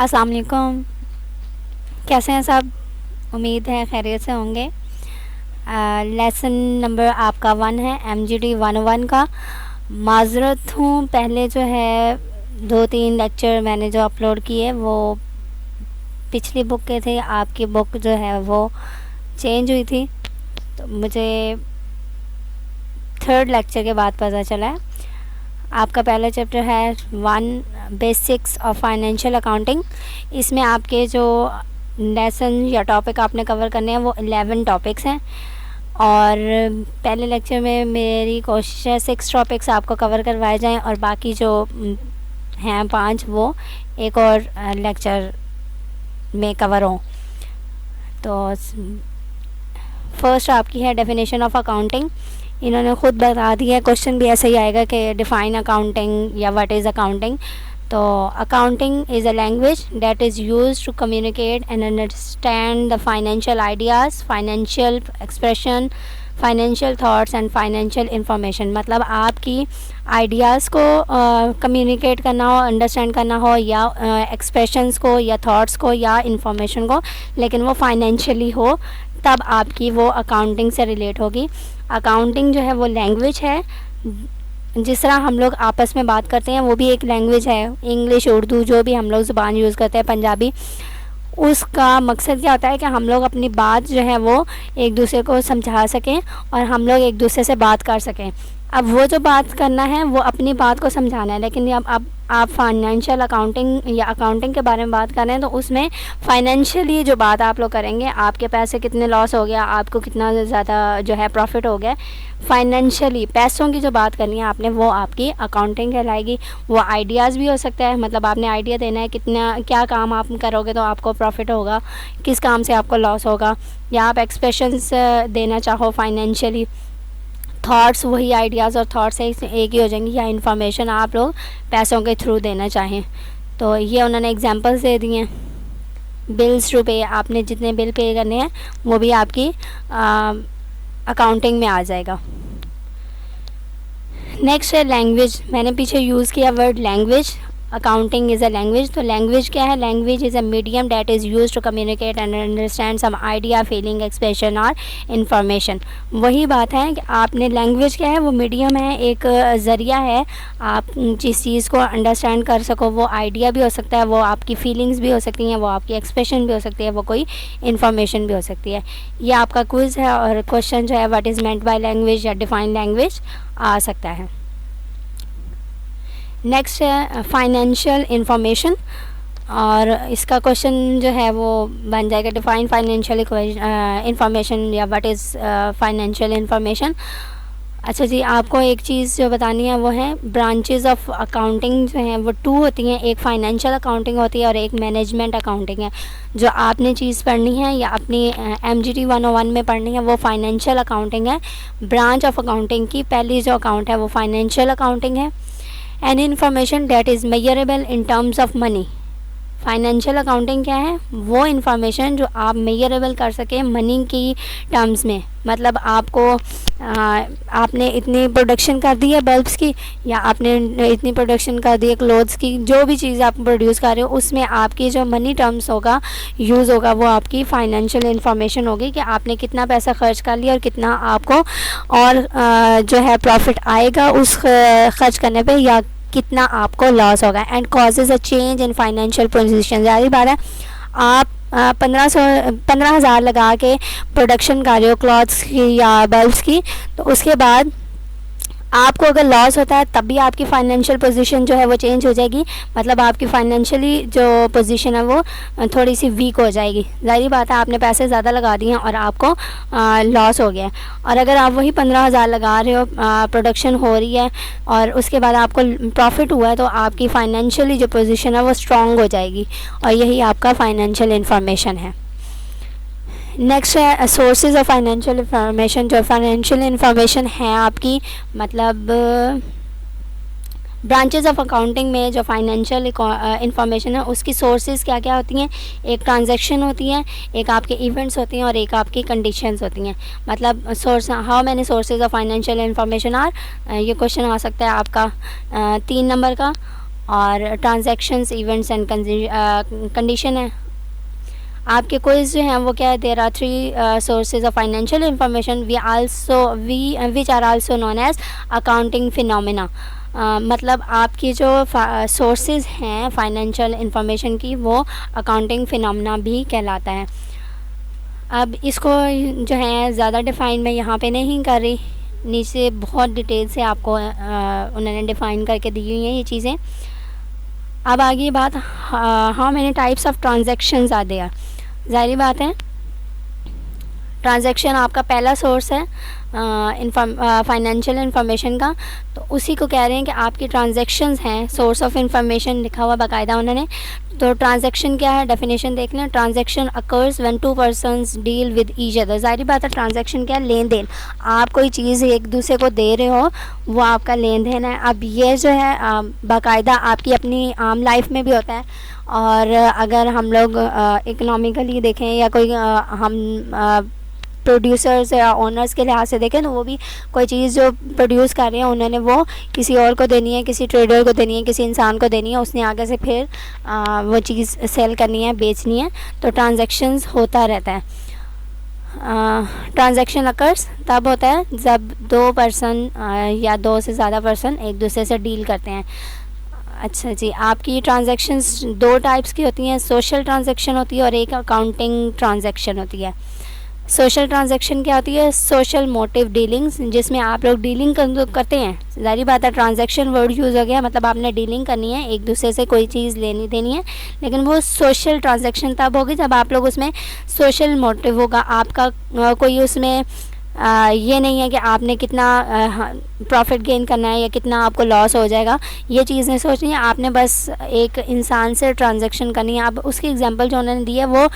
अस्सलाम वालेकुम। कैसे हैं सब? उम्मीद है खैरियत से होंगे। लेसन नंबर आपका 1 है MGD 101 का। माज़रत हूँ, पहले जो है 2-3 लेक्चर मैंने जो अपलोड किए वो पिछली बुक के थे। आपकी बुक जो है वो चेंज हुई थी, तो मुझे 3rd लेक्चर के बाद पता चला है। आपका पहला चैप्टर है 1 बेसिक्स ऑफ फाइनेंशियल अकाउंटिंग। इसमें आपके जो लेसन या टॉपिक आपने कवर करने हैं वो 11 टॉपिक्स हैं, और पहले लेक्चर में मेरी कोशिश है 6 टॉपिक्स आपको कवर करवाए जाएं और बाकी जो हैं 5 वो एक और लेक्चर में कवर हों। तो फर्स्ट आपकी है डेफिनेशन ऑफ अकाउंटिंग। इन्होंने ख़ुद बता दिया है, क्वेश्चन भी ऐसे ही आएगा कि डिफ़ाइन अकाउंटिंग या व्हाट इज़ अकाउंटिंग। तो accounting is a language that is used to communicate and understand the financial ideas, financial expression, financial thoughts and financial information. मतलब आपकी आइडियाज़ को कम्युनिकेट करना हो, अंडरस्टैंड करना हो, या एक्सप्रेशंस को या थॉट्स को या इंफॉर्मेशन को, लेकिन वो फाइनेंशियली हो, तब आपकी वो अकाउंटिंग से रिलेट होगी। अकाउंटिंग जो है वो लैंग्वेज है। जिस तरह हम लोग आपस में बात करते हैं वो भी एक लैंग्वेज है। इंग्लिश, उर्दू, जो भी हम लोग ज़ुबान यूज़ करते हैं, पंजाबी, उसका मकसद क्या होता है कि हम लोग अपनी बात जो है वो एक दूसरे को समझा सकें और हम लोग एक दूसरे से बात कर सकें। अब वो जो बात करना है वो अपनी बात को समझाना है, लेकिन अब आप फाइनेंशियल अकाउंटिंग या अकाउंटिंग के बारे में बात कर रहे हैं, तो उसमें फ़ाइनेंशियली जो बात आप लोग करेंगे, आपके पैसे कितने लॉस हो गया, आपको कितना ज़्यादा जो है प्रॉफिट हो गया, फाइनेंशियली पैसों की जो बात करनी है आपने, वो आपकी अकाउंटिंग कहलाएगी। वो आइडियाज़ भी हो सकता है, मतलब आपने आइडिया देना है कितना क्या काम आप करोगे तो आपको प्रॉफिट होगा, किस काम से आपको लॉस होगा, या आप एक्सप्रेशंस देना चाहो फाइनेंशियली। थॉट्स वही आइडियाज़ और थॉट्स एक ही हो जाएंगी, या इन्फॉर्मेशन आप लोग पैसों के थ्रू देना चाहें। तो ये उन्होंने एग्जांपल्स दे दिए हैं। बिल्स टू पे, आपने जितने बिल पे करने हैं वो भी आपकी अकाउंटिंग में आ जाएगा। नेक्स्ट है लैंग्वेज। मैंने पीछे यूज़ किया word language. Accounting is a language. तो लैंग्वेज क्या है? Language is a medium that is use to communicate and understand some idea, feeling, expression और इन्फॉर्मेशन। वही बात है कि आपने लैंग्वेज क्या है, वो मीडियम है, एक ज़रिया है आप जिस चीज़ को अंडरस्टैंड कर सको। वो आइडिया भी हो सकता है, वो आपकी फीलिंग्स भी हो सकती हैं, वो आपकी एक्सप्रेशन भी हो सकती है, वो कोई इन्फॉर्मेशन भी हो सकती है। ये आपका क्विज़ है और क्वेश्चन जो है what is meant by language या डिफाइन लैंग्वेज आ सकता है। नेक्स्ट है फाइनेंशियल इंफॉर्मेशन, और इसका क्वेश्चन जो है वो बन जाएगा डिफाइन फाइनेंशियल इंफॉर्मेशन या व्हाट इज़ फाइनेंशियल इंफॉर्मेशन। अच्छा जी, आपको एक चीज़ जो बतानी है वो है ब्रांचेस ऑफ अकाउंटिंग जो हैं वो 2 होती हैं। एक फाइनेंशियल अकाउंटिंग होती है और एक मैनेजमेंट अकाउंटिंग है। जो आपने चीज़ पढ़नी है या अपनी MGD 101 में पढ़नी है वो फाइनेंशियल अकाउंटिंग है। ब्रांच ऑफ अकाउंटिंग की पहली जो अकाउंट है वो फाइनेंशियल अकाउंटिंग है। Any information that is measurable in terms of money. Financial accounting क्या है? वो इन्फॉर्मेशन जो आप मेजरेबल कर सकें मनी की टर्म्स में। मतलब आपको आपने इतनी प्रोडक्शन कर दी है बल्ब्स की, या आपने इतनी प्रोडक्शन कर दी है क्लोथ्स की, जो भी चीज़ आप प्रोड्यूस कर रहे हो उसमें आपकी जो मनी टर्म्स होगा, यूज़ होगा, वो आपकी फाइनेंशियल इन्फॉर्मेशन होगी कि आपने कितना पैसा खर्च कर लिया और कितना आपको और जो है प्रॉफिट आएगा उस खर्च करने पे, या कितना आपको लॉस होगा। And causes a change in financial position. ज़ाहिर बात है आप 15,000 लगा के प्रोडक्शन कर रहे हो क्लॉथ्स की या बल्ब्स की, तो उसके बाद आपको अगर लॉस होता है तब भी आपकी फाइनेंशियल पोजीशन जो है वो चेंज हो जाएगी। मतलब आपकी फाइनेंशियली जो पोजीशन है वो थोड़ी सी वीक हो जाएगी। ज़ाहिर बात है आपने पैसे ज़्यादा लगा दिए हैं और आपको लॉस हो गया है। और अगर आप वही 15,000 लगा रहे हो, प्रोडक्शन हो रही है और उसके बाद आपको प्रॉफिट हुआ है, तो आपकी फाइनेंशियली जो पोजीशन है वो स्ट्रॉन्ग हो जाएगी, और यही आपका फाइनेंशियल इंफॉर्मेशन है। नेक्स्ट है सोर्सेज ऑफ फाइनेंशियल इंफॉर्मेशन। जो फाइनेंशियल इंफॉर्मेशन है आपकी, मतलब ब्रांचेस ऑफ अकाउंटिंग में जो फाइनेंशियल इंफॉर्मेशन है उसकी सोर्सेज क्या क्या होती हैं? एक ट्रांजैक्शन होती हैं, एक आपके इवेंट्स होती हैं और एक आपकी कंडीशंस होती हैं। मतलब source, how many sources of financial information are, ये क्वेश्चन आ सकता है आपका 3 नंबर का। और ट्रांजैक्शंस, इवेंट्स एंड कंडीशन है। आपके क्विज जो हैं वो क्या है, there are three sources of financial information which are also known as accounting phenomena. मतलब आपकी जो सोर्सेज हैं फाइनेंशियल इंफॉर्मेशन की वो अकाउंटिंग फिनोमेना भी कहलाता है। अब इसको जो है ज़्यादा डिफ़ाइन मैं यहाँ पे नहीं कर रही, नीचे बहुत डिटेल से आपको उन्होंने डिफ़ाइन करके दी हुई हैं ये चीज़ें। अब आगे बात, how many types of transactions are there. ज़ाहिर बात है ट्रांजैक्शन आपका पहला सोर्स है फाइनेंशियल इंफॉर्मेशन का, तो उसी को कह रहे हैं कि आपकी ट्रांजैक्शंस हैं, सोर्स ऑफ इंफॉर्मेशन लिखा हुआ बाकायदा उन्होंने। तो ट्रांजैक्शन क्या है, डेफिनेशन देख लें। Transaction occurs when to persons deal with each other. ज़ाहिर बात है ट्रांजैक्शन क्या है, लेन देन। आप कोई चीज़ एक दूसरे को दे रहे हो, वो आपका लेन देन है। अब ये जो है बाकायदा आपकी अपनी आम लाइफ में भी होता है, और अगर हम लोग इकोनॉमिकली देखें या कोई हम प्रोड्यूसर्स या ओनर्स के लिहाज से देखें तो वो भी कोई चीज़ जो प्रोड्यूस कर रहे हैं उन्होंने वो किसी और को देनी है, किसी ट्रेडर को देनी है, किसी इंसान को देनी है, उसने आगे से फिर वो चीज़ सेल करनी है, बेचनी है। तो ट्रांजैक्शंस होता रहता है। ट्रांजैक्शन अकर्स तब होता है जब दो पर्सन या दो से ज़्यादा पर्सन एक दूसरे से डील करते हैं। अच्छा जी, आपकी ट्रांजैक्शंस दो टाइप्स की होती हैं, सोशल ट्रांजैक्शन होती है और एक अकाउंटिंग ट्रांजैक्शन होती है। सोशल ट्रांजैक्शन क्या होती है, सोशल मोटिव डीलिंग्स, जिसमें आप लोग डीलिंग करते हैं। ज़ाहिर बात है ट्रांजैक्शन वर्ड यूज़ हो गया, मतलब आपने डीलिंग करनी है, एक दूसरे से कोई चीज़ लेनी देनी है, लेकिन वो सोशल ट्रांजैक्शन तब होगी जब आप लोग उसमें सोशल मोटिव होगा आपका। कोई उसमें ये नहीं है कि आपने कितना प्रॉफिट गेन करना है या कितना आपको लॉस हो जाएगा, ये चीज़ नहीं सोचनी है। आपने बस एक इंसान से ट्रांजैक्शन करनी है। अब उसकी एग्जांपल जो उन्होंने दी है वो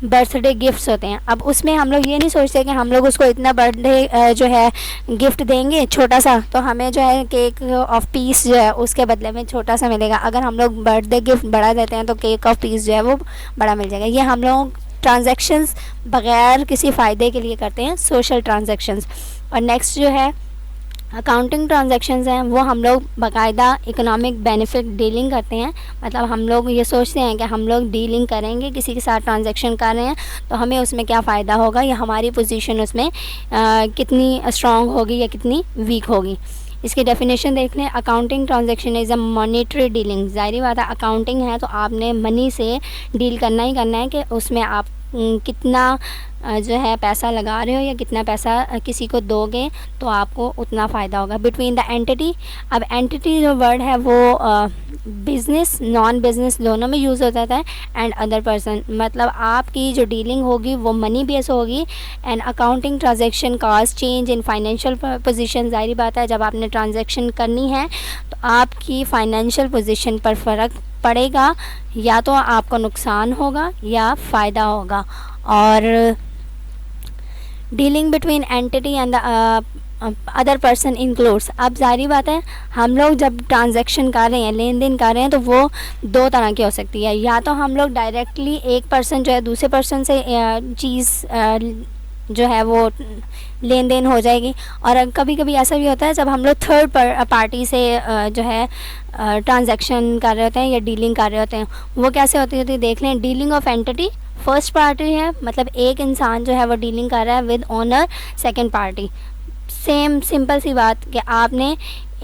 बर्थडे गिफ्ट्स होते हैं। अब उसमें हम लोग ये नहीं सोचते कि हम लोग उसको इतना बर्थडे जो है गिफ्ट देंगे छोटा सा, तो हमें जो है केक ऑफ पीस जो है उसके बदले में छोटा सा मिलेगा। अगर हम लोग बर्थडे गिफ्ट बड़ा देते हैं तो केक ऑफ पीस जो है वो बड़ा मिल जाएगा। ये हम लोग ट्रांजैक्शंस बग़ैर किसी फ़ायदे के लिए करते हैं, सोशल ट्रांजैक्शंस। और नेक्स्ट जो है अकाउंटिंग ट्रांजैक्शंस हैं, वो हम लोग बाकायदा इकोनॉमिक बेनिफिट डीलिंग करते हैं। मतलब हम लोग ये सोचते हैं कि हम लोग डीलिंग करेंगे, किसी के साथ ट्रांजैक्शन कर रहे हैं तो हमें उसमें क्या फ़ायदा होगा या हमारी पोजीशन उसमें कितनी स्ट्रॉन्ग होगी या कितनी वीक होगी। इसकी डेफिनेशन देख लें। Accounting transaction is a monetary dealing. ज़ाहिर बात है अकाउंटिंग है तो आपने मनी से डील करना ही करना है कि उसमें आप कितना जो है पैसा लगा रहे हो या कितना पैसा किसी को दोगे तो आपको उतना फ़ायदा होगा। बिटवीन द एंटिटी, अब एंटिटी जो वर्ड है वो बिज़नेस नॉन बिज़नेस दोनों में यूज़ हो जाता है, एंड अदर पर्सन, मतलब आपकी जो डीलिंग होगी वो मनी बेस होगी। And accounting transaction cause change in financial position. ज़ाहिर बात है जब आपने ट्रांजैक्शन करनी है तो आपकी फ़ाइनेंशियल पोजीशन पर फ़र्क पड़ेगा, या तो आपको नुकसान होगा या फ़ायदा होगा। और dealing between entity and other person includes, अब जारी बात है हम लोग जब ट्रांजैक्शन कर रहे हैं, लेन देन कर रहे हैं, तो वो दो तरह की हो सकती है। या तो हम लोग डायरेक्टली एक पर्सन जो है दूसरे पर्सन से चीज़ जो है वो लेन देन हो जाएगी, और कभी कभी ऐसा भी होता है जब हम लोग थर्ड पार्टी से जो है ट्रांजैक्शन कर रहे होते हैं या डीलिंग कर रहे होते हैं। वो कैसे होती है देख लें। Dealing of entity, first party है, मतलब एक इंसान जो है वो डीलिंग कर रहा है with owner second party. Same simple सी बात कि आपने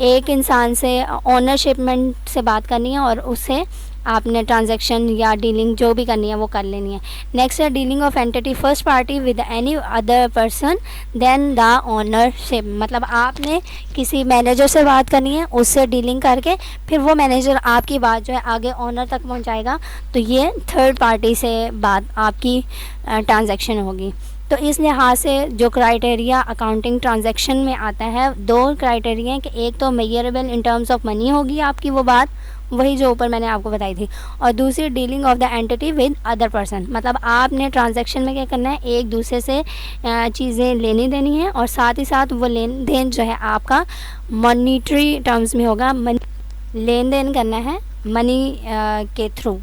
एक इंसान से ओनरशिपमेंट से बात करनी है और उससे आपने ट्रांजैक्शन या डीलिंग जो भी करनी है वो कर लेनी है। नेक्स्ट है dealing of entity first party with any other person then the ownership, मतलब आपने किसी मैनेजर से बात करनी है, उससे डीलिंग करके फिर वो मैनेजर आपकी बात जो है आगे ओनर तक पहुंचाएगा, तो ये थर्ड पार्टी से बात आपकी ट्रांजैक्शन होगी। तो इस लिहाज से जो क्राइटेरिया अकाउंटिंग ट्रांजैक्शन में आता है, दो क्राइटेरिया हैं कि एक तो measurable in terms of money होगी आपकी वो बात, वही जो ऊपर मैंने आपको बताई थी, और दूसरी dealing of the entity with other person, मतलब आपने ट्रांजैक्शन में क्या करना है, एक दूसरे से चीज़ें लेनी देनी है और साथ ही साथ वो लेन देन जो है आपका मॉनिटरी टर्म्स में होगा, लेन देन करना है मनी के थ्रू।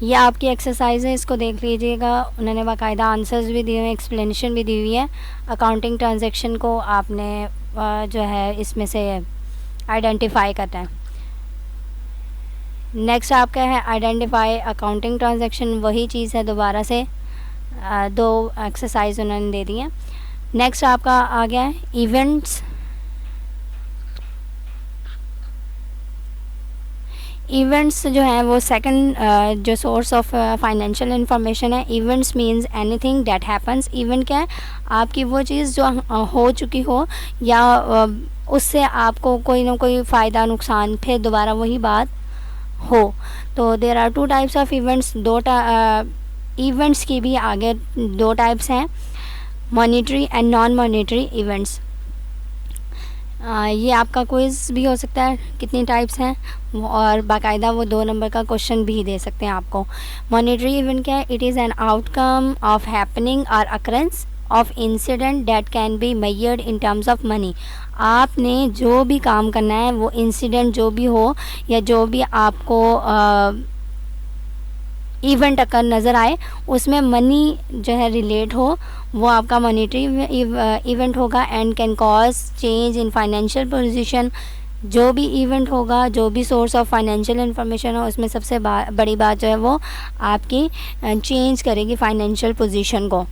ये आपकी एक्सरसाइज है, इसको देख लीजिएगा, उन्होंने बाकायदा आंसर्स भी दिए हुए हैं, एक्सप्लेनेशन भी दी हुई है। अकाउंटिंग ट्रांजैक्शन को आपने जो है इसमें से आइडेंटिफाई करना है। नेक्स्ट आपका है आइडेंटिफाई अकाउंटिंग ट्रांजैक्शन, वही चीज़ है दोबारा से, दो एक्सरसाइज उन्होंने दे दी हैं। नेक्स्ट आपका आ गया है इवेंट्स। इवेंट्स जो है वो सेकंड जो सोर्स ऑफ फाइनेंशियल इंफॉर्मेशन है। Events means anything that happens. Event क्या है? आपकी वो चीज़ जो हो चुकी हो या उससे आपको कोई ना कोई फ़ायदा नुकसान फिर दोबारा वही बात हो। तो there are two types of events. Events की भी आगे दो टाइप्स हैं, monetary and non monetary events. ये आपका क्विज़ भी हो सकता है, कितनी टाइप्स हैं, और बाकायदा वो 2 नंबर का क्वेश्चन भी दे सकते हैं आपको। मॉनिटरी इवेंट क्या है? It is an outcome of happening or occurrence of incident that can be measured in terms of money. आपने जो भी काम करना है, वो इंसिडेंट जो भी हो या जो भी आपको इवेंट अकर नज़र आए, उसमें मनी जो है रिलेट हो, वो आपका मॉनिटरी इवेंट होगा। And can cause change in financial position. जो भी इवेंट होगा, जो भी सोर्स ऑफ फाइनेंशियल इंफॉर्मेशन हो, उसमें सबसे बड़ी बात जो है वो आपकी चेंज करेगी फाइनेंशियल पोजीशन को।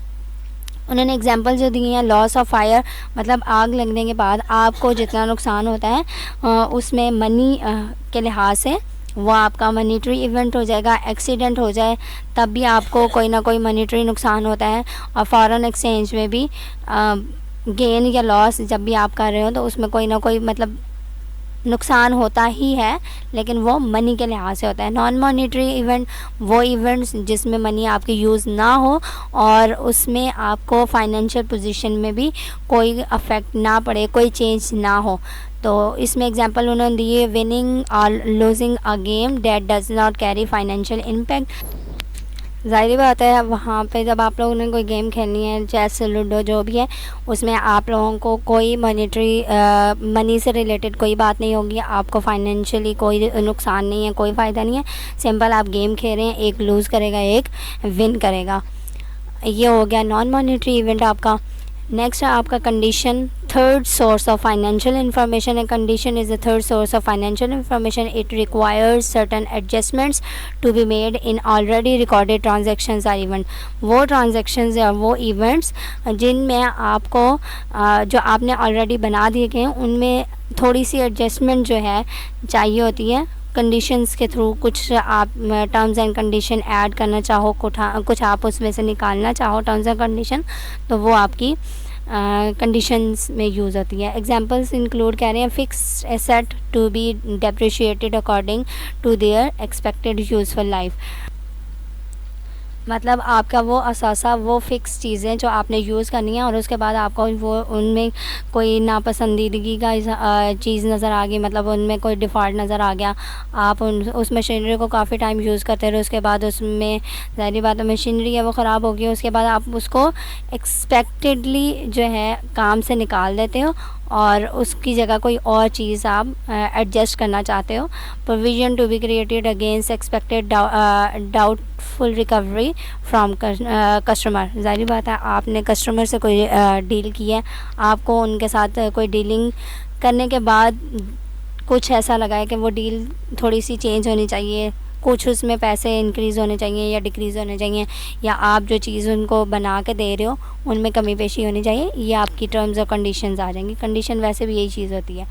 उन्होंने एग्जांपल जो दिए हैं, लॉस ऑफ फायर, मतलब आग लगने के बाद आपको जितना नुकसान होता है उसमें मनी के लिहाज से वो आपका मॉनिटरी इवेंट हो जाएगा। एक्सीडेंट हो जाए तब भी आपको कोई ना कोई मॉनिटरी नुकसान होता है। और फॉरेन एक्सचेंज में भी गेन या लॉस जब भी आप कर रहे हो तो उसमें कोई ना कोई मतलब नुकसान होता ही है, लेकिन वो मनी के लिहाज से होता है। नॉन मॉनिटरी इवेंट वो इवेंट्स जिसमें मनी आपकी यूज़ ना हो और उसमें आपको फाइनेंशियल पोजीशन में भी कोई अफेक्ट ना पड़े, कोई चेंज ना हो। तो इसमें एग्जांपल उन्होंने दिए, विनिंग और losing a game that does not carry financial impact. ज़ाहिर बात है, वहाँ पे जब आप लोगों ने कोई गेम खेलनी है, चेस, लूडो जो भी है, उसमें आप लोगों को कोई मॉनिटरी मनी से रिलेटेड कोई बात नहीं होगी, आपको फाइनेंशियली कोई नुकसान नहीं है, कोई फ़ायदा नहीं है। सिंपल आप गेम खेल रहे हैं, एक लूज़ करेगा, एक विन करेगा। ये हो गया नॉन मॉनिटरी इवेंट आपका। नेक्स्ट है आपका condition, third source of financial information. A condition is the third source of financial information. It requires certain adjustments to be made in already recorded transactions or event. वो transactions या वो events जिनमें आपको जो आपने already बना दिए गए हैं, उनमें थोड़ी सी एडजस्टमेंट जो है चाहिए होती है कंडीशंस के थ्रू। कुछ आप टर्म्स एंड कंडीशन ऐड करना चाहो, कुछ आप उसमें से निकालना चाहो टर्म्स एंड कंडीशन, तो वो आपकी कंडीशंस में यूज़ होती है। एग्जांपल्स इंक्लूड कह रहे हैं, fixed asset to be depreciated according to their expected useful life. मतलब आपका वो असासा, वो फ़िक्स चीज़ें जो आपने यूज़ करनी है और उसके बाद आपको वो उनमें कोई नापसंदीदगी का चीज़ नज़र आ गई, मतलब उनमें कोई डिफ़ॉल्ट नज़र आ गया, आप उस मशीनरी को काफ़ी टाइम यूज़ करते रहे, उसके बाद उसमें ज़ाहिर बात है मशीनरी है वो ख़राब हो गई, उसके बाद आप उसको एक्सपेक्टेडली जो है काम से निकाल देते हो और उसकी जगह कोई और चीज़ आप एडजस्ट करना चाहते हो। Provision to be created against expected doubtful recovery from customer. ज़ाहिर बात है, आपने कस्टमर से कोई डील की है, आपको उनके साथ कोई डीलिंग करने के बाद कुछ ऐसा लगा है कि वो डील थोड़ी सी चेंज होनी चाहिए, कुछ उसमें पैसे इंक्रीज़ होने चाहिए या डिक्रीज़ होने चाहिए, या आप जो चीज़ उनको बना के दे रहे हो उनमें कमी पेशी होनी चाहिए, ये आपकी टर्म्स और कंडीशंस आ जाएंगी। कंडीशन वैसे भी यही चीज़ होती है।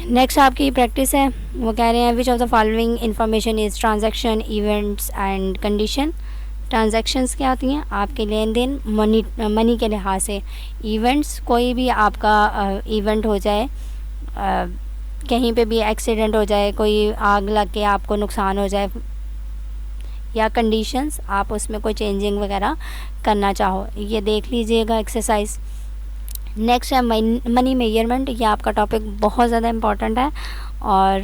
नेक्स्ट आपकी प्रैक्टिस है, वो कह रहे हैं which of the following information is transaction, events and condition. Transactions क्या होती हैं? आपके लेन देन मनी के लिहाज से। इवेंट्स कोई भी आपका इवेंट हो जाए, कहीं पे भी एक्सीडेंट हो जाए, कोई आग लग के आपको नुकसान हो जाए, या कंडीशंस आप उसमें कोई चेंजिंग वगैरह करना चाहो, ये देख लीजिएगा एक्सरसाइज। नेक्स्ट है मनी मेजरमेंट। ये आपका टॉपिक बहुत ज़्यादा इम्पॉर्टेंट है और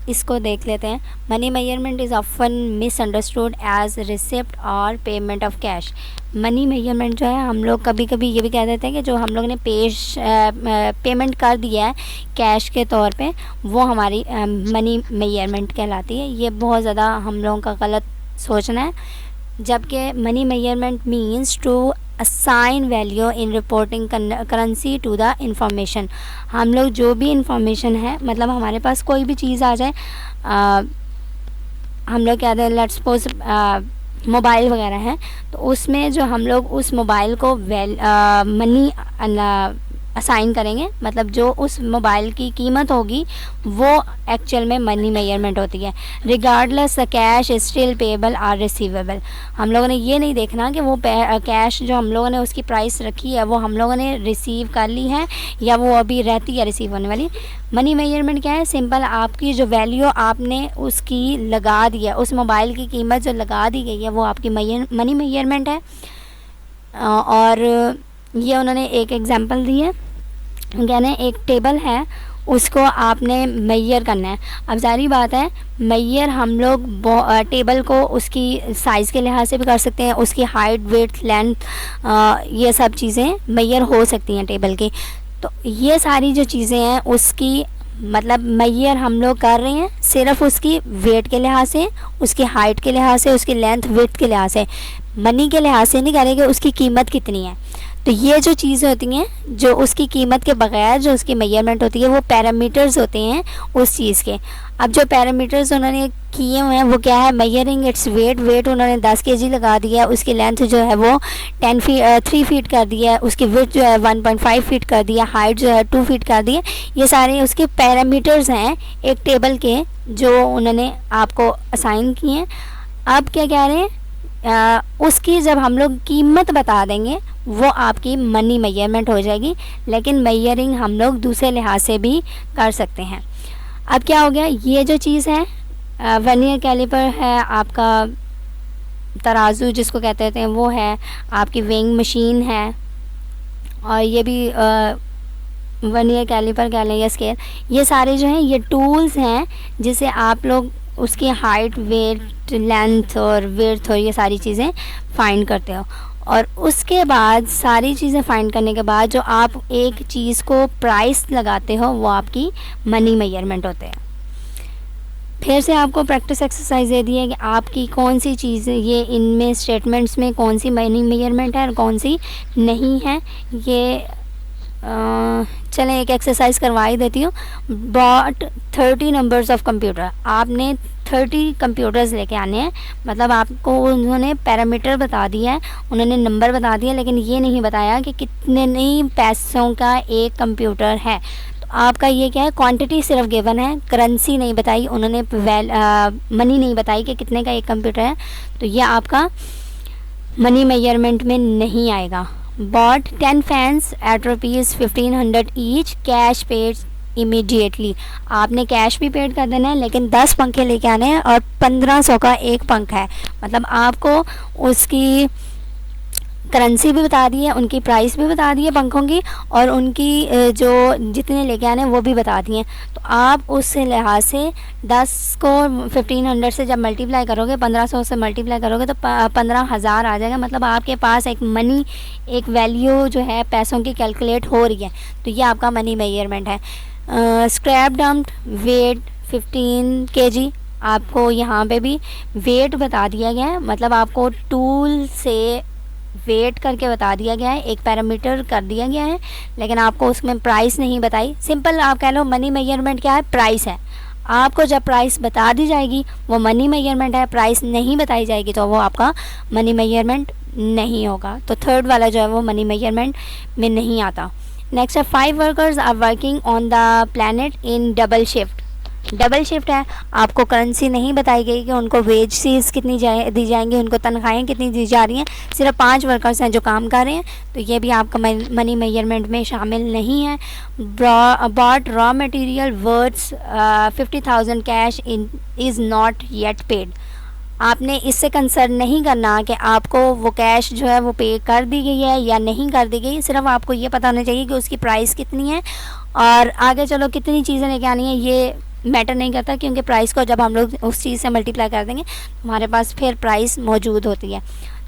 इसको देख लेते हैं। Money measurement is often misunderstood as receipt or payment of cash. Money measurement जो है, हम लोग कभी कभी ये भी कह देते हैं कि जो हम लोग ने पेमेंट कर दिया है कैश के तौर पे, वो हमारी मनी मेजरमेंट कहलाती है। ये बहुत ज़्यादा हम लोगों का गलत सोचना है, जबकि money measurement means to assign value in reporting currency to the information. हम लोग जो भी इंफॉर्मेशन है, मतलब हमारे पास कोई भी चीज़ आ जाए, हम लोग कहते हैं लेट्स सपोज मोबाइल वगैरह है, तो उसमें जो हम लोग उस मोबाइल को मनी असाइन करेंगे, मतलब जो उस मोबाइल की कीमत होगी वो एक्चुअल में मनी मेजरमेंट होती है। Regardless the cash still payable or receivable. हम लोगों ने ये नहीं देखना कि वो कैश जो हम लोगों ने उसकी प्राइस रखी है वो हम लोगों ने रिसीव कर ली है या वो अभी रहती है रिसीव होने वाली। मनी मेजरमेंट क्या है? सिंपल, आपकी जो वैल्यू आपने उसकी लगा दी है, उस मोबाइल की कीमत जो लगा दी गई है वो आपकी मनी मेजरमेंट है। और ये उन्होंने एक एग्जांपल दी है, यानी एक टेबल है उसको आपने मेजर करना है। अब जारी बात है, मेजर हम लोग टेबल को उसकी साइज़ के लिहाज से भी कर सकते हैं, उसकी हाइट, वेट, लेंथ, ये सब चीज़ें मेजर हो सकती हैं टेबल की। तो ये सारी जो चीज़ें हैं उसकी मतलब मेजर हम लोग कर रहे हैं सिर्फ उसकी वेट के लिहाज से, उसकी हाइट के लिहाज से, उसकी लेंथ, विड्थ के लिहाज से, मनी के लिहाज से नहीं करेंगे उसकी कीमत कितनी है। तो ये जो चीज़ें होती हैं जो उसकी कीमत के बगैर जो उसकी मेजरमेंट होती है वो पैरामीटर्स होते हैं उस चीज़ के। अब जो पैरामीटर्स उन्होंने किए हुए हैं वो क्या है? Measuring its weight. वेट उन्होंने 10 kg लगा दिया, उसकी लेंथ जो है वो 3 फीट कर दिया है, उसकी विड्थ जो है 1.5 फीट कर दिया, हाइट जो है 2 फीट कर दिया। ये सारे उसके पैरामीटर्स हैं एक टेबल के जो उन्होंने आपको असाइन किए हैं। अब क्या कह रहे हैं? उसकी जब हम लोग कीमत बता देंगे वो आपकी मनी मेजरमेंट हो जाएगी, लेकिन मेजरिंग हम लोग दूसरे लिहाज से भी कर सकते हैं। अब क्या हो गया? ये जो चीज़ है वर्नियर कैलिपर है, आपका तराजू जिसको कहते हैं वो है, आपकी वेइंग मशीन है, और ये भी वर्नियर कैलिपर कह लें या स्केल, ये सारे जो हैं ये टूल्स हैं जिसे आप लोग उसकी हाइट, वेट, लेंथ और विड्थ और ये सारी चीज़ें फाइंड करते हो। और उसके बाद सारी चीज़ें फाइंड करने के बाद जो आप एक चीज़ को प्राइस लगाते हो वो आपकी मनी मेजरमेंट होते हैं। फिर से आपको प्रैक्टिस एक्सरसाइज दे दी है कि आपकी कौन सी चीज़, ये इनमें स्टेटमेंट्स में कौन सी मनी मेजरमेंट है और कौन सी नहीं है। ये चलें एक एक्सरसाइज करवा ही देती हूँ। Bought 30 numbers of computer. आपने 30 कंप्यूटर्स लेके आने हैं, मतलब आपको उन्होंने पैरामीटर बता दिया है, उन्होंने नंबर बता दिया, लेकिन ये नहीं बताया कि कितने नहीं पैसों का एक कंप्यूटर है। तो आपका ये क्या है? क्वांटिटी सिर्फ गिवन है, करेंसी नहीं बताई उन्होंने, मनी नहीं बताई कि कितने का एक कंप्यूटर है, तो ये आपका मनी मेजरमेंट में नहीं आएगा। Bought 10 fans at ₹1500 each, cash paid immediately. आपने कैश भी पेड कर देना है, लेकिन 10 पंखे लेके आने हैं और 1500 का एक पंखा है, मतलब आपको उसकी करेंसी भी बता दी है, उनकी प्राइस भी बता दी है पंखों की, और उनकी जो जितने लेके आने हैं वो भी बता दिए। तो आप उस लिहाज से 10 को 1500 से जब मल्टीप्लाई करोगे, 1500 से मल्टीप्लाई करोगे तो 15,000 आ जाएगा। मतलब आपके पास एक मनी, एक वैल्यू जो है पैसों की कैलकुलेट हो रही है। तो ये आपका मनी मेजरमेंट है। Scrap dumped, weight 15 kg। आपको यहाँ पे भी वेट बता दिया गया है, मतलब आपको टूल से वेट करके बता दिया गया है, एक पैरामीटर कर दिया गया है, लेकिन आपको उसमें प्राइस नहीं बताई। सिंपल आप कह लो मनी मेजरमेंट क्या है? प्राइस है। आपको जब प्राइस बता दी जाएगी वो मनी मेजरमेंट है, प्राइस नहीं बताई जाएगी तो वो आपका मनी मेजरमेंट नहीं होगा। तो थर्ड वाला जो है वो मनी मेजरमेंट में नहीं आता। नेक्स्ट है 5 workers are working on the planet in double shift. Double shift है, आपको करेंसी नहीं बताई गई कि उनको वेजेस कितनी दी जाएंगी, उनको तनख्वाहें कितनी दी जा रही हैं, सिर्फ 5 वर्कर्स हैं जो काम कर रहे हैं, तो ये भी आपका मनी मेजरमेंट में शामिल नहीं है। Bought raw material worths 50,000 cash is not yet paid. आपने इससे कंसर्न नहीं करना कि आपको वो कैश जो है वो पे कर दी गई है या नहीं कर दी गई, सिर्फ आपको ये पता होना चाहिए कि उसकी प्राइस कितनी है, और आगे चलो कितनी चीज़ें लेके आनी है ये मैटर नहीं करता, क्योंकि प्राइस को जब हम लोग उस चीज़ से मल्टीप्लाई कर देंगे हमारे पास फिर प्राइस मौजूद होती है।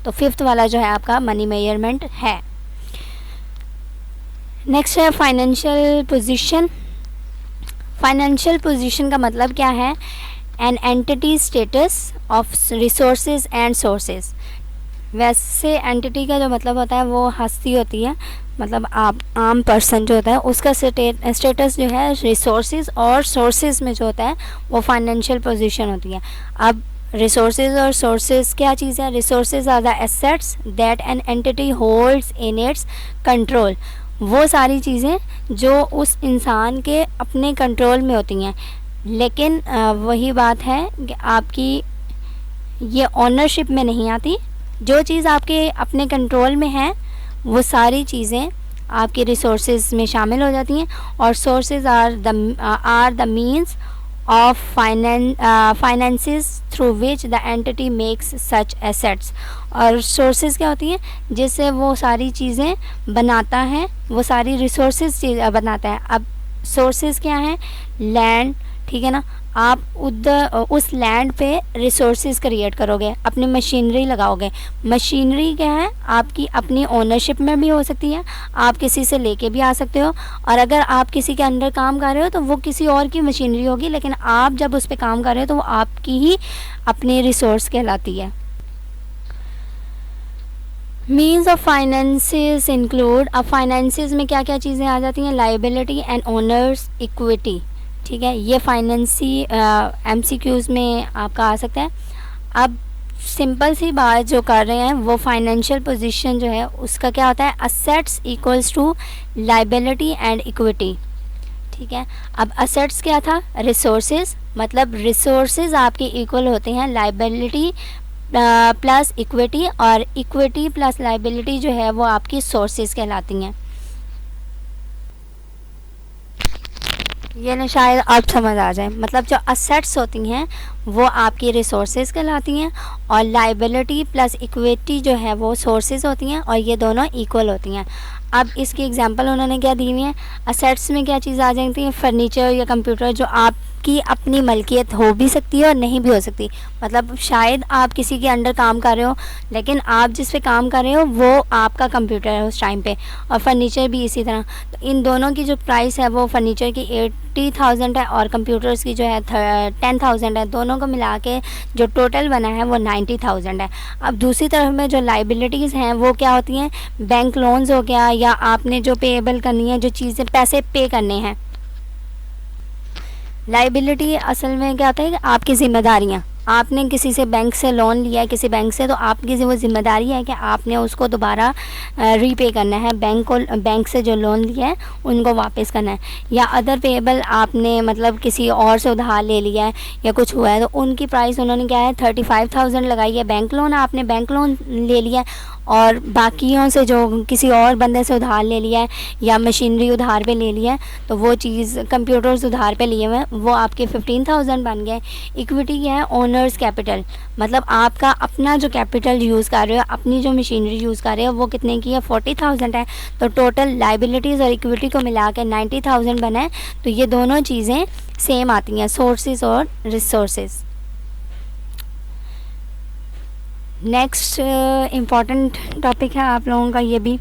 तो 5th वाला जो है आपका मनी मेजरमेंट है। नेक्स्ट है फाइनेंशियल पोजीशन। फाइनेंशियल पोजीशन का मतलब क्या है? An entity status of resources and sources. वैसे एंटिटी का जो मतलब होता है वो हस्ती होती है, मतलब आप आम पर्सन जो होता है उसका स्टेटस जो है रिसोर्सेज और सोर्सेज में जो होता है वो फाइनेंशियल पोजीशन होती है। अब रिसोर्सेज और सोर्सेज क्या चीज़ है? Resources are the assets that an entity holds in its control. वो सारी चीज़ें जो उस इंसान के अपने कंट्रोल में होती हैं, लेकिन वही बात है कि आपकी ये ऑनरशिप में नहीं आती। जो चीज़ आपके अपने कंट्रोल में है वो सारी चीज़ें आपके रिसोर्सेज में शामिल हो जाती हैं, और sources are the means of finances through which the entity makes such assets. और सोर्सेज क्या होती हैं? जिससे वो सारी चीज़ें बनाता है, वो सारी रिसोर्सेज बनाता है। अब सोर्सेज क्या हैं? लैंड, ठीक है ना, आप उस लैंड पे रिसोर्सेज क्रिएट करोगे, अपनी मशीनरी लगाओगे। मशीनरी क्या है? आपकी अपनी ओनरशिप में भी हो सकती है, आप किसी से लेके भी आ सकते हो, और अगर आप किसी के अंडर काम कर रहे हो तो वो किसी और की मशीनरी होगी, लेकिन आप जब उस पर काम कर रहे हो तो वो आपकी ही अपनी रिसोर्स कहलाती है। मीन्स ऑफ फाइनेंसेस इंक्लूड, अब फाइनेंसेस में क्या क्या चीज़ें आ जाती हैं? लाइबिलिटी एंड ओनर्स इक्विटी, ठीक है, ये फाइनेंसी MCQs में आपका आ सकता है। अब सिंपल सी बात जो कर रहे हैं वो फाइनेंशियल पोजीशन जो है उसका क्या होता है? Assets equals to liability and equity, ठीक है। अब असेट्स क्या था? रिसोर्सेज, मतलब रिसोर्सेज आपके इक्वल होते हैं लाइबिलिटी प्लस इक्विटी, और इक्विटी प्लस लाइबिलिटी जो है वो आपकी सोर्सेज कहलाती हैं। ये ना शायद अब समझ आ जाए, मतलब जो असेट्स होती हैं वो आपकी रिसोर्सेज कहलाती हैं, और लाइबिलिटी प्लस इक्विटी जो है वो सोर्सेज होती हैं, और ये दोनों इक्वल होती हैं। अब इसकी एग्जांपल उन्होंने क्या दी हुई है? असेट्स में क्या चीज़ आ जाती है? फर्नीचर या कंप्यूटर, जो आपकी अपनी मलकियत हो भी सकती है और नहीं भी हो सकती। मतलब शायद आप किसी के अंडर काम कर रहे हो, लेकिन आप जिस पे काम कर रहे हो वो आपका कंप्यूटर है उस टाइम पे, और फर्नीचर भी इसी तरह। तो इन दोनों की जो प्राइस है वो फर्नीचर की 80,000 है और कंप्यूटर्स की जो है 10,000 है। दोनों को मिला के जो टोटल बना है वो 90,000 है। अब दूसरी तरफ में जो लाइबिलिटीज़ हैं वो क्या होती हैं? बैंक लोन्स हो गया, या आपने जो पेएबल करनी है, जो चीज़ें पैसे पे करने हैं। लाइबिलिटी असल में क्या होता है कि आपकी ज़िम्मेदारियाँ, आपने किसी से बैंक से लोन लिया है, किसी बैंक से, तो आपकी वो ज़िम्मेदारी है कि आपने उसको दोबारा रीपे करना है, बैंक से जो लोन लिया है उनको वापस करना है। या अदर पेएबल आपने मतलब किसी और से उधार ले लिया है या कुछ हुआ है, तो उनकी प्राइस उन्होंने क्या है 35,000 लगाई है। बैंक लोन आपने बैंक लोन ले लिया है, और बाकियों से जो किसी और बंदे से उधार ले लिया है या मशीनरी उधार पे ले लिया है, तो वो चीज़ कंप्यूटर्स उधार पे लिए हुए हैं, वो आपके 15,000 बन गए। इक्विटी क्या है? ओनर्स कैपिटल, मतलब आपका अपना जो कैपिटल यूज़ कर रहे हो, अपनी जो मशीनरी यूज़ कर रहे हो वो कितने की है? 40,000 है। तो टोटल लाइबिलिटीज़ और इक्विटी को मिला के 90,000 बना है। तो ये दोनों चीज़ें सेम आती हैं, सोर्सेज और रिसोर्सेज। नेक्स्ट इम्पॉर्टेंट टॉपिक है आप लोगों का ये भी,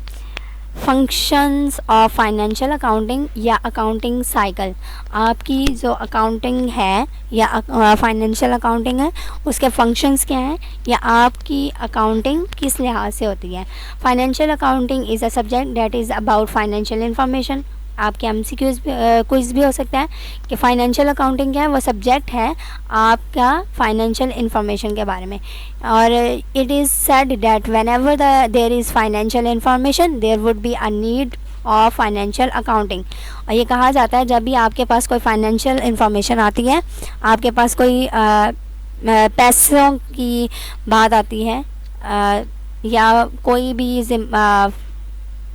फंक्शंस ऑफ फाइनेंशियल अकाउंटिंग या अकाउंटिंग साइकिल। आपकी जो अकाउंटिंग है या फाइनेंशियल अकाउंटिंग है उसके फंक्शंस क्या हैं, या आपकी अकाउंटिंग किस लिहाज से होती है। Financial accounting is a subject that is about financial information. आपके MCQs क्विज़ भी हो सकता है कि फाइनेंशियल अकाउंटिंग क्या है? वो सब्जेक्ट है आपका फाइनेंशियल इन्फॉर्मेशन के बारे में। और it is said that whenever there is financial information there would be a need of financial accounting. और ये कहा जाता है जब भी आपके पास कोई फाइनेंशियल इन्फॉर्मेशन आती है, आपके पास कोई पैसों की बात आती है, या कोई भी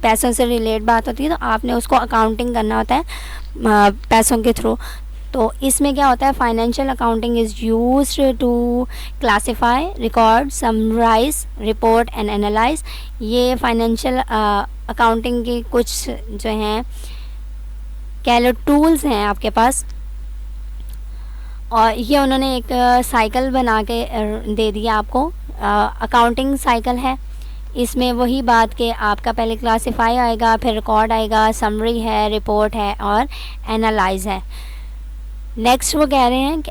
पैसों से रिलेट बात होती है, तो आपने उसको अकाउंटिंग करना होता है पैसों के थ्रू। तो इसमें क्या होता है? Financial accounting is used to classify, record, summarise, report and analyse. ये फाइनेंशियल अकाउंटिंग की कुछ जो हैं कह लो टूल्स हैं आपके पास, और ये उन्होंने एक साइकिल बना के दे दिया आपको। अकाउंटिंग साइकिल है, इसमें वही बात कि आपका पहले क्लासिफाई आएगा, फिर रिकॉर्ड आएगा, समरी है, रिपोर्ट है और एनालाइज है। नेक्स्ट वो कह रहे हैं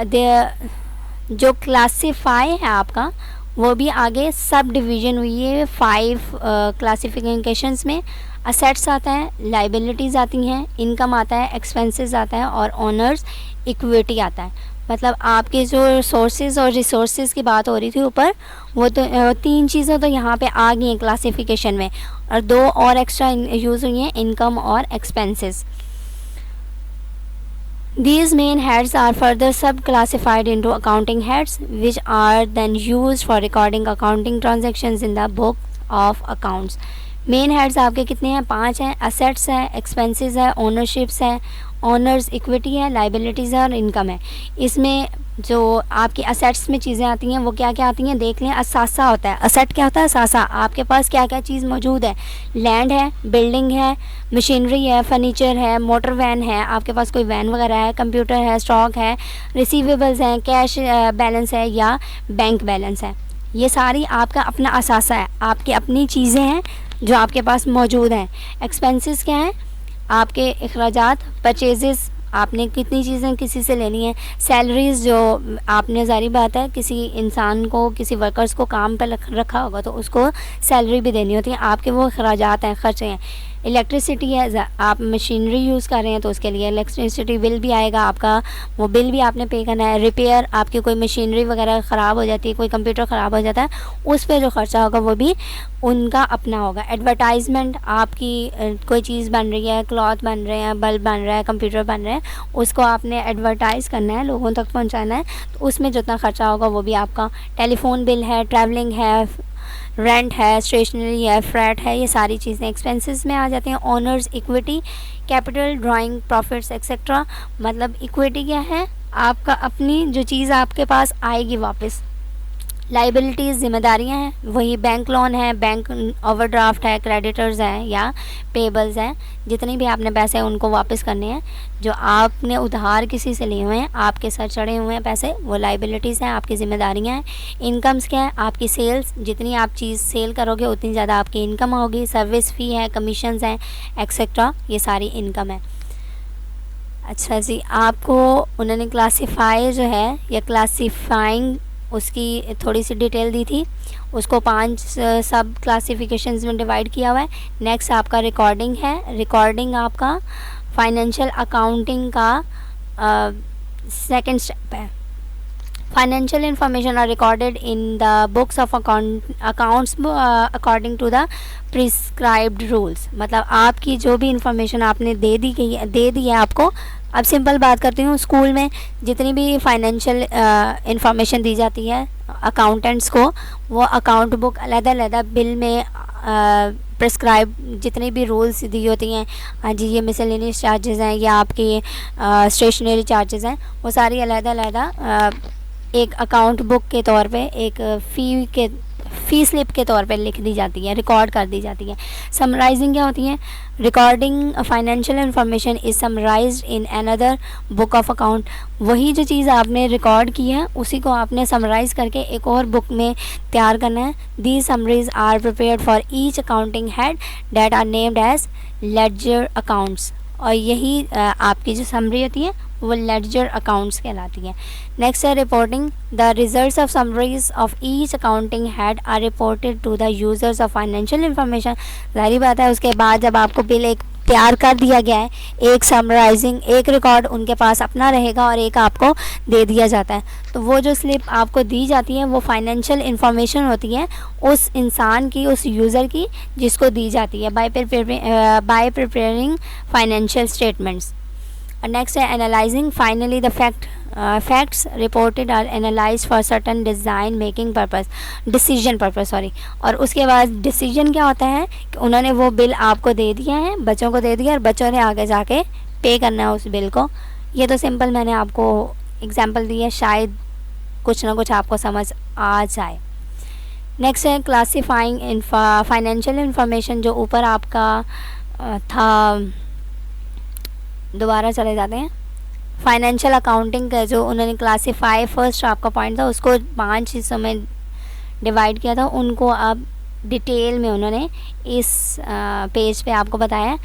कि जो क्लासिफाई है आपका वो भी आगे सब डिवीज़न हुई है 5 क्लासिफिकेशंस में। असेट्स आता है, लाइबिलिटीज़ आती हैं, इनकम आता है, एक्सपेंसेस आता है और ऑनर्स इक्विटी आता है। मतलब आपके जो सोर्सेज और रिसोर्सेज की बात हो रही थी ऊपर, वो तो 3 चीज़ें तो यहाँ पे आ गई हैं क्लासिफिकेशन में, और 2 और एक्स्ट्रा यूज़ हुई हैं, इनकम और expenses. These main heads are further sub-classified into accounting heads, which are then used for recording accounting transactions in the book of accounts. Main heads आपके कितने हैं? 5 हैं। असेट्स है, एक्सपेंसेस है, ओनरशिप्स है, ऑनर्स इक्विटी है, लाइबिलिटीज़ है और इनकम है। इसमें जो आपकी असेट्स में चीज़ें आती हैं वो क्या क्या आती हैं देख लें। असासा होता है, असेट क्या होता है? असासा। आपके पास क्या क्या चीज़ मौजूद है? लैंड है, बिल्डिंग है, मशीनरी है, फर्नीचर है, मोटर वैन है, आपके पास कोई वैन वगैरह है, कंप्यूटर है, स्टॉक है, रिसीवेबल्स हैं, कैश बैलेंस है या बैंक बैलेंस है। ये सारी आपका अपना असासा है, आपकी अपनी चीज़ें हैं जो आपके पास मौजूद हैं। एक्सपेंसेस क्या हैं? आपके अखराजात, परचेजेस, आपने कितनी चीज़ें किसी से लेनी है, सैलरीज़ जो आपने, ज़ाहिर बात है किसी इंसान को, किसी वर्कर्स को काम पर रखा होगा तो उसको सैलरी भी देनी होती है, आपके वो अखराजात हैं, खर्चे हैं। इलेक्ट्रिसिटी है, आप मशीनरी यूज़ कर रहे हैं तो उसके लिए इलेक्ट्रिसिटी बिल भी आएगा आपका, वो बिल भी आपने पे करना है। रिपेयर, आपकी कोई मशीनरी वगैरह ख़राब हो जाती है, कोई कंप्यूटर ख़राब हो जाता है, उस पर जो ख़र्चा होगा वो भी उनका अपना होगा। एडवर्टाइजमेंट, आपकी कोई चीज़ बन रही है, क्लॉथ बन रहे हैं, बल्ब बन रहा है, कंप्यूटर बन रहे हैं, उसको आपने एडवर्टाइज़ करना है, लोगों तक पहुंचाना है, तो उसमें जितना ख़र्चा होगा वो भी आपका। टेलीफोन बिल है, ट्रैवलिंग है, रेंट है, स्टेशनरी है, फ्रैट है, ये सारी चीज़ें एक्सपेंसेस में आ जाती हैं। Honours equity, capital, drawing, profits etcetera. मतलब इक्विटी क्या है? आपका अपनी जो चीज़ आपके पास आएगी वापस। लाइबिलिटीज़, जिम्मेदारियां हैं, वही बैंक लोन है, बैंक ओवरड्राफ्ट है, क्रेडिटर्स हैं या पेबल्स हैं, जितनी भी आपने पैसे उनको वापस करने हैं। जो आपने उधार किसी से लिए हुए हैं, आपके सर चढ़े हुए हैं पैसे, वो लाइबिलिटीज़ हैं, आपकी जिम्मेदारियां हैं। इनकम्स क्या है? आपकी सेल्स, जितनी आप चीज़ सेल करोगे उतनी ज़्यादा आपकी इनकम होगी। सर्विस फ़ी है, कमीशंस हैं एक्सेट्रा, ये सारी इनकम है। अच्छा जी, आपको उन्होंने क्लासीफाई जो है या क्लासीफाइंग उसकी थोड़ी सी डिटेल दी थी, उसको 5 सब क्लासिफिकेशंस में डिवाइड किया हुआ है। नेक्स्ट आपका रिकॉर्डिंग है। रिकॉर्डिंग आपका फाइनेंशियल अकाउंटिंग का सेकंड स्टेप है। Financial information are recorded in the books of accounts according to the prescribed rules. मतलब आपकी जो भी इंफॉर्मेशन आपने दे दी है आपको। अब सिंपल बात करती हूँ, स्कूल में जितनी भी फाइनेंशियल इंफॉर्मेशन दी जाती है अकाउंटेंट्स को, वो अकाउंट बुक अलग-अलग बिल में प्रिस्क्राइब जितनी भी रूल्स दी होती हैं, जी ये मिसलेनियस चार्जेस हैं या आपके स्टेशनरी चार्जेस हैं, वो सारी अलग-अलग एक अकाउंट बुक के तौर पे, एक फ़ी स्लिप के तौर पे लिख दी जाती है, रिकॉर्ड कर दी जाती है। समराइजिंग क्या होती है? Recording financial information is summarised in another book of account. वही जो चीज़ आपने रिकॉर्ड की है उसी को आपने समराइज़ करके एक और बुक में तैयार करना है। These summaries are prepared for each accounting head that are named as ledger accounts. और यही आपकी जो समरी होती है वो लेडजर अकाउंट्स कहलाती है। नेक्स्ट है reporting. The results of summaries of each accounting head are reported to the users of financial information. जाहिर बात है उसके बाद जब आपको बिल एक तैयार कर दिया गया है, एक समराइजिंग, एक रिकॉर्ड उनके पास अपना रहेगा और एक आपको दे दिया जाता है, तो वो जो स्लिप आपको दी जाती है वो फाइनेंशियल इंफॉर्मेशन होती है उस इंसान की, उस यूज़र की जिसको दी जाती है by preparing financial statements. Next है analysing. Finally the facts reported are analyse for certain decision purpose sorry. और उसके बाद डिसीजन क्या होता है कि उन्होंने वो बिल आपको दे दिया है, बच्चों को दे दिया और बच्चों ने आगे जाके पे करना है उस बिल को। ये तो सिंपल मैंने आपको एग्जांपल दी है, शायद कुछ ना कुछ आपको समझ आ जाए। नेक्स्ट है क्लासीफाइंग फाइनेंशियल इंफॉर्मेशन। जो ऊपर आपका था, दोबारा चले जाते हैं। फाइनेंशियल अकाउंटिंग का जो उन्होंने क्लासीफाई फर्स्ट आपका पॉइंट था उसको 5 हिस्सों में डिवाइड किया था, उनको अब डिटेल में उन्होंने इस पेज पे आपको बताया।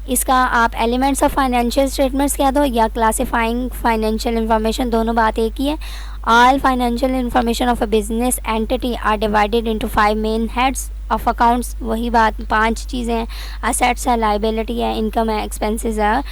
इसका आप एलिमेंट्स ऑफ फाइनेंशियल स्टेटमेंट्स कह दो या क्लासिफाइंग फाइनेंशियल इंफॉर्मेशन, दोनों बात एक ही है। All financial information of a business entity are divided into 5 main heads of accounts, वही बात 5 चीज़ें हैं, असेट्स है, लाइबिलिटी है, इनकम है, एक्सपेंसेस है,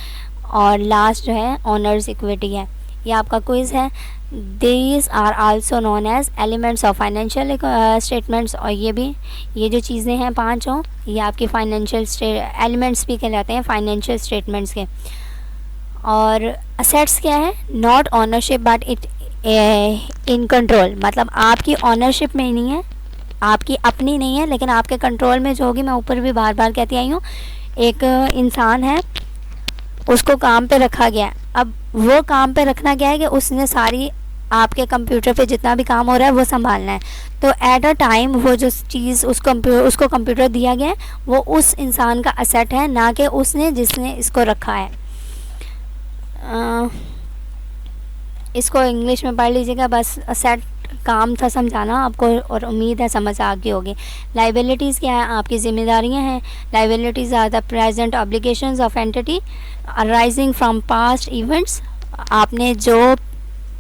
और लास्ट जो है ऑनर्स इक्विटी है। ये आपका क्विज़ है। These are also known as elements of financial statements, और ये जो चीज़ें हैं 5 ये आपके फाइनेंशियल एलिमेंट्स भी कहलाते हैं फाइनेंशियल स्टेटमेंट्स के। और असेट्स क्या है? Not ownership but it in control, मतलब आपकी ऑनरशिप में ही नहीं है, आपकी अपनी नहीं है, लेकिन आपके कंट्रोल में जो होगी। मैं ऊपर भी बार बार कहती आई हूँ, एक इंसान है, उसको काम पे रखा गया है। अब वो काम पे रखना गया है कि उसने सारी आपके कंप्यूटर पे जितना भी काम हो रहा है वो संभालना है। तो एट अ टाइम वो जो चीज़ उसको कंप्यूटर दिया गया है वो उस इंसान का असेट है, ना कि उसने जिसने इसको रखा है। इसको इंग्लिश में पढ़ लीजिएगा, बस असेट काम था समझाना आपको, और उम्मीद है समझ आ गई होगी। लाइबिलिटीज़ क्या है? आपकी जिम्मेदारियां हैं। Liabilities are the present obligations of entity arising from past events, आपने जो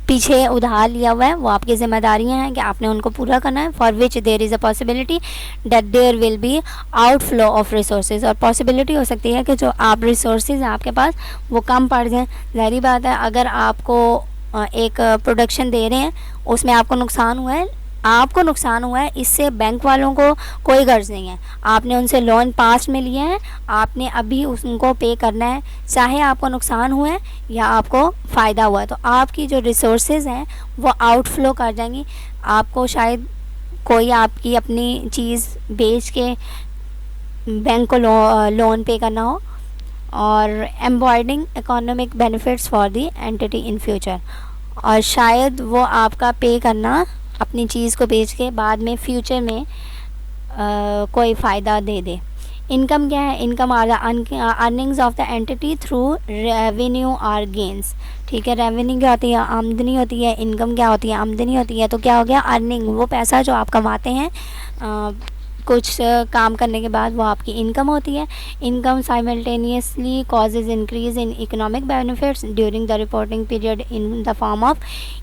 पीछे उधार लिया हुआ है वो आपकी जिम्मेदारियां हैं कि आपने उनको पूरा करना है। For which there is a possibility that there will be outflow of resources, और पॉसिबिलिटी हो सकती है कि जो आप रिसोर्सेज हैं आपके पास वो कम पड़ जाएँ। ज़ाहिर बात है, अगर आपको एक प्रोडक्शन दे रहे हैं, उसमें आपको नुकसान हुआ है, इससे बैंक वालों को कोई गर्ज नहीं है। आपने उनसे लोन पास्ट में लिया है, आपने अभी उनको पे करना है, चाहे आपको नुकसान हुआ है या आपको फ़ायदा हुआ है। तो आपकी जो रिसोर्सेज हैं वो आउटफ्लो कर जाएंगी। आपको शायद कोई आपकी अपनी चीज़ बेच के बैंक को लोन पे करना हो, और embodying economic benefits for the entity in future, और शायद वो आपका पे करना अपनी चीज़ को बेच के बाद में फ्यूचर में कोई फ़ायदा दे दे। इनकम क्या है? Income are the earnings of the entity through revenue or gains. ठीक है, रेवेन्यू क्या होती है? आमदनी होती है। इनकम क्या होती है? आमदनी होती है। तो क्या हो गया? अर्निंग, वो पैसा जो आप कमाते हैं कुछ काम करने के बाद, वो आपकी इनकम होती है। Income simultaneously causes increase in economic benefits during the reporting period in the form of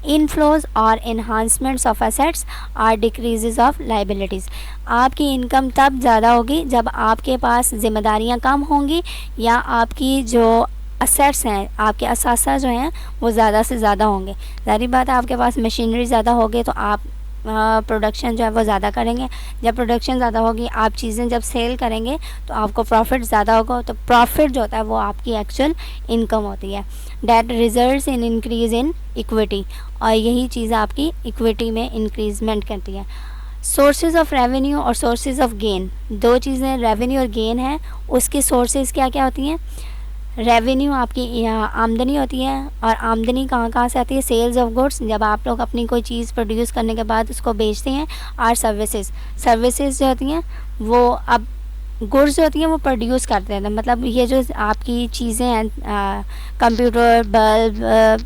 inflows और एनहांसमेंट्स ऑफ एसेट्स और डिक्रीजेज ऑफ लाइबिलिटीज़। आपकी इनकम तब ज़्यादा होगी जब आपके पास जिम्मेदारियाँ कम होंगी, या आपकी जो असेट्स हैं, आपके असासा जो हैं वो ज़्यादा से ज़्यादा होंगे। ज़ाहिर बात है, आपके पास मशीनरी ज़्यादा होगी तो आप प्रोडक्शन जो है वो ज़्यादा करेंगे। जब प्रोडक्शन ज़्यादा होगी, आप चीज़ें जब सेल करेंगे तो आपको प्रॉफिट ज़्यादा होगा। तो प्रॉफिट जो होता है वो आपकी एक्चुअल इनकम होती है। That results in increase in equity, और यही चीज़ आपकी इक्विटी में इंक्रीजमेंट करती है। सोर्सेज ऑफ रेवेन्यू और सोर्सेज ऑफ गेन, दो चीज़ें रेवेन्यू और गेन है। उसकी सोर्सेज क्या क्या होती हैं? रेवेन्यू आपकी आमदनी होती है, और आमदनी कहाँ से आती है? सेल्स ऑफ गुड्स, जब आप लोग अपनी कोई चीज़ प्रोड्यूस करने के बाद उसको बेचते हैं। और सर्विसेज जो होती हैं वो, अब गुड्स जो होती हैं वो प्रोड्यूस करते हैं, मतलब ये जो आपकी चीज़ें हैं, कंप्यूटर, बल्ब,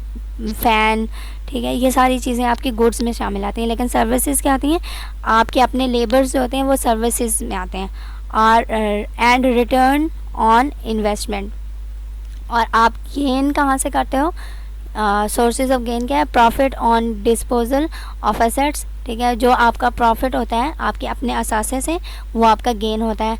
फ़ैन, ठीक है, ये सारी चीज़ें आपकी गुड्स में शामिल आती हैं। लेकिन सर्विसेज क्या आती हैं? आपके अपने लेबर्स जो होते हैं वो सर्विसेज में आते हैं। और एंड रिटर्न ऑन इन्वेस्टमेंट, और आप गेन कहाँ से करते हो? सोर्सेज ऑफ गेन क्या है? Profit on disposal of assets, ठीक है, जो आपका प्रॉफिट होता है आपके अपने असासे से, वो आपका गेन होता है।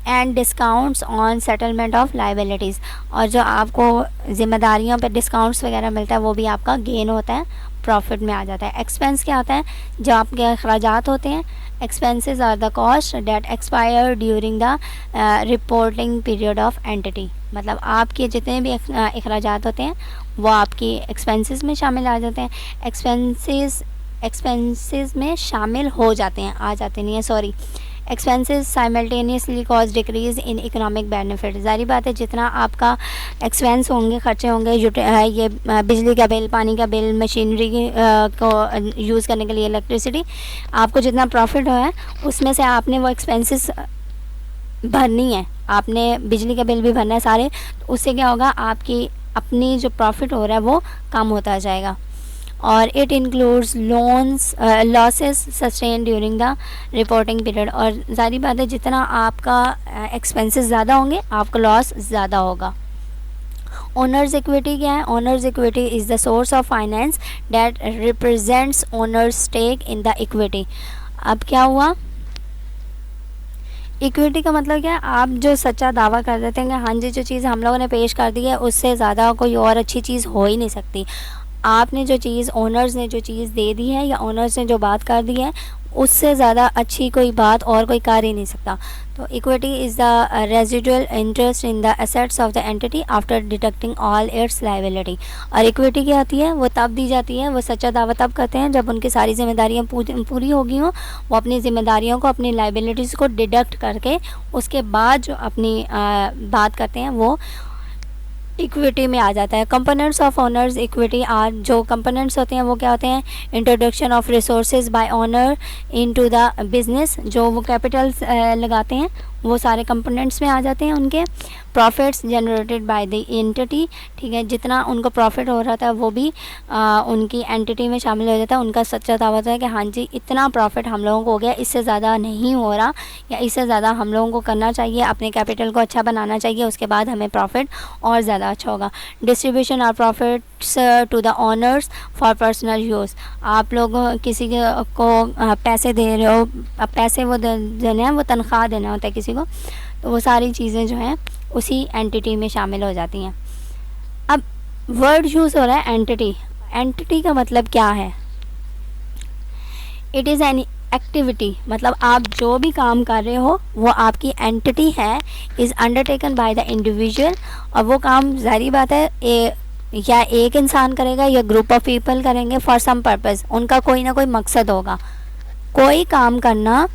And discounts on settlement of liabilities, और जो आपको ज़िम्मेदारियों पे डिस्काउंट्स वगैरह मिलता है वो भी आपका गेन होता है, प्रॉफिट में आ जाता है। एक्सपेंस क्या होता है? जो आपके अखराजात होते हैं। Expenses are the cost that expire during the reporting period of entity, मतलब आपके जितने भी अखराजात होते हैं वो आपकी एक्सपेंसेस में शामिल आ जाते हैं। एक्सपेंसेस में शामिल हो जाते हैं, आ जाते नहीं है, sorry. Expenses simultaneously cause decrease in economic benefit, ज़ाहिर बात है जितना आपका एक्सपेंस होंगे, खर्चे होंगे, ये बिजली का बिल, पानी का बिल, मशीनरी को यूज़ करने के लिए इलेक्ट्रिसिटी, आपको जितना प्रॉफिट हो है उसमें से आपने वो एक्सपेंसेस भरनी है, आपने बिजली का बिल भी भरना है सारे। तो उससे क्या होगा? आपकी अपनी जो प्रॉफिट हो रहा है वो कम होता जाएगा। और it includes loans losses sustain during the reporting period. और ज़ाहिर बात है जितना आपका एक्सपेंसेस ज़्यादा होंगे आपका लॉस ज़्यादा होगा। ओनर्स इक्विटी क्या है? Owners equity is the source of finance that represents owners stake in the equity. अब क्या हुआ? इक्विटी का मतलब क्या है? आप जो सच्चा दावा कर देते हैं कि हाँ जी जो चीज़ हम लोगों ने पेश कर दी है उससे ज़्यादा कोई और अच्छी चीज़ हो ही नहीं सकती। आपने जो चीज़, ओनर्स ने जो चीज़ दे दी है या ओनर्स ने जो बात कर दी है उससे ज़्यादा अच्छी कोई बात और कोई कर ही नहीं सकता। तो equity is the residual interest in the assets of the entity after deducting all it's liability. और इक्विटी क्या होती है? वो तब दी जाती है, वो सच्चा दावा तब करते हैं जब उनकी सारी जिम्मेदारियाँ पूरी होगी हों, वो अपनी जिम्मेदारियों को, अपनी लायबिलिटीज़ को डिडक्ट करके उसके बाद जो अपनी बात करते हैं वो इक्विटी में आ जाता है। Components of owners equity are, जो कंपोनेंट्स होते हैं वो क्या होते हैं? Introduction of resources by owner into the business, जो वो कैपिटल्स लगाते हैं वो सारे कंपोनेंट्स में आ जाते हैं उनके। Profits generated by the entity, ठीक है, जितना उनको प्रॉफिट हो रहा था वो भी उनकी एंटिटी में शामिल हो जाता है। उनका सच्चा दावा है कि हाँ जी इतना प्रॉफिट हम लोगों को हो गया, इससे ज़्यादा नहीं हो रहा या इससे ज़्यादा हम लोगों को करना चाहिए, अपने कैपिटल को अच्छा बनाना चाहिए, उसके बाद हमें प्रॉफिट और ज़्यादा अच्छा होगा। Distribution of profits to the owners for personal use. आप लोग किसी को पैसे दे रहे हो, अब पैसे वो देने हैं, वो तनख्वाह देना होता है किसी को, तो वो सारी चीज़ें जो हैं उसी एंटिटी में शामिल हो जाती हैं। अब वर्ड यूज़ हो रहा है एंटिटी। एंटिटी का मतलब क्या है? इट इज़ एन एक्टिविटी, मतलब आप जो भी काम कर रहे हो वो आपकी एंटिटी है, is undertaken by the individual. और वो काम ज़ाहिर बात है या एक इंसान करेगा या ग्रुप ऑफ पीपल करेंगे फॉर सम पर्पज़, उनका कोई ना कोई मकसद होगा। कोई काम करना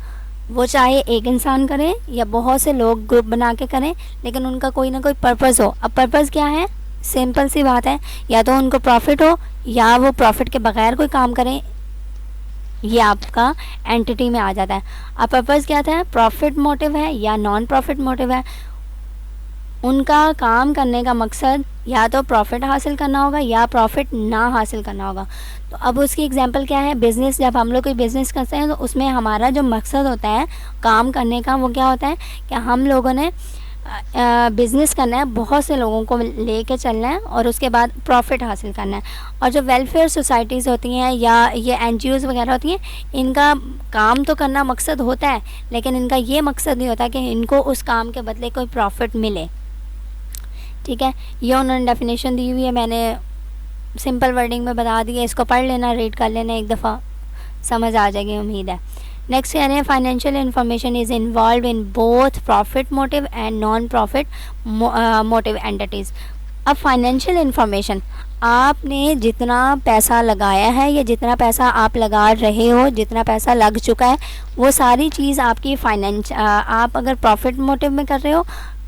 वो चाहे एक इंसान करे या बहुत से लोग ग्रुप बना के करें, लेकिन उनका कोई ना कोई पर्पज़ हो। अब पर्पज़ क्या है? सिंपल सी बात है, या तो उनको प्रॉफिट हो या वो प्रॉफिट के बगैर कोई काम करें, ये आपका एंटिटी में आ जाता है। अब पर्पज़ क्या था? प्रॉफिट मोटिव है या नॉन प्रॉफिट मोटिव है। उनका काम करने का मकसद या तो प्रॉफिट हासिल करना होगा या प्रॉफिट ना हासिल करना होगा। तो अब उसकी एग्जांपल क्या है? बिज़नेस। जब हम लोग कोई बिज़नेस करते हैं तो उसमें हमारा जो मकसद होता है काम करने का वो क्या होता है कि हम लोगों ने बिज़नेस करना है, बहुत से लोगों को लेके चलना है और उसके बाद प्रॉफिट हासिल करना है। और जो वेलफेयर सोसाइटीज़ होती हैं या ये NGOs वगैरह होती हैं, इनका काम तो करना मकसद होता है, लेकिन इनका ये मकसद नहीं होता कि इनको उस काम के बदले कोई प्रॉफिट मिले। ठीक है, ये उन्होंने डेफिनेशन दी हुई है, मैंने सिंपल वर्डिंग में बता दी है, इसको पढ़ लेना, रीड कर लेना, एक दफ़ा समझ आ जाएगी उम्मीद है। नेक्स्ट कह रहे हैं financial information is involve in both profit motive and non profit motive entities. अब फाइनेंशियल इन्फॉर्मेशन, आपने जितना पैसा लगाया है या जितना पैसा आप लगा रहे हो, जितना पैसा लग चुका है, वो सारी चीज़ आपकी आप अगर प्रॉफिट मोटिव में कर रहे हो,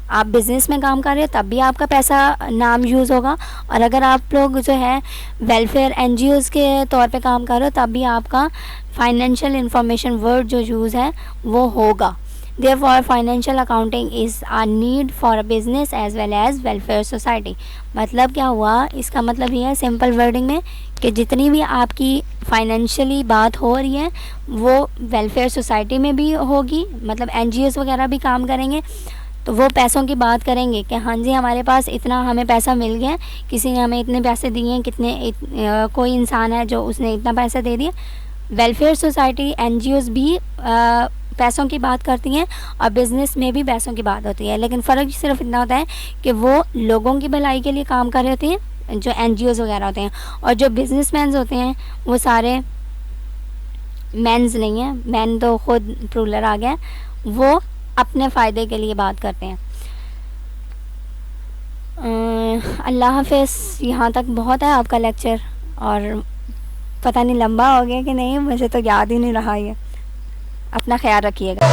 आप बिज़नेस में काम कर रहे हो, तब भी आपका पैसा नाम यूज़ होगा। और अगर आप लोग जो है वेलफेयर NGOs के तौर पे काम कर रहे हो, तब भी आपका फाइनेंशियल इंफॉर्मेशन वर्ड जो यूज़ है वो होगा। Therefore, financial accounting is a need for a business as well as welfare society. मतलब क्या हुआ? इसका मतलब ये है सिंपल वर्डिंग में कि जितनी भी आपकी फाइनेंशियली बात हो रही है वो वेलफेयर सोसाइटी में भी होगी, मतलब NGOs वगैरह भी काम करेंगे, तो वो पैसों की बात करेंगे कि हाँ जी हमारे पास इतना हमें पैसा मिल गया, किसी ने हमें इतने पैसे दिए हैं, कोई इंसान है जो उसने इतना पैसा दे दिया। वेलफेयर सोसाइटी NGOs भी पैसों की बात करती हैं और बिज़नेस में भी पैसों की बात होती है, लेकिन फ़र्क सिर्फ इतना होता है कि वो लोगों की भलाई के लिए काम कर रहे होते हैं जो NGOs वगैरह होते हैं, और जो बिजनेसमैन होते हैं वो सारे मैन्स नहीं हैं, मैन तो खुद प्लूरल आ गया, वो अपने फ़ायदे के लिए बात करते हैं। अल्लाह हाफ़िज़। यहाँ तक बहुत है आपका लेक्चर, और पता नहीं लंबा हो गया कि नहीं, मुझे तो याद ही नहीं रहा ये। अपना ख्याल रखिएगा।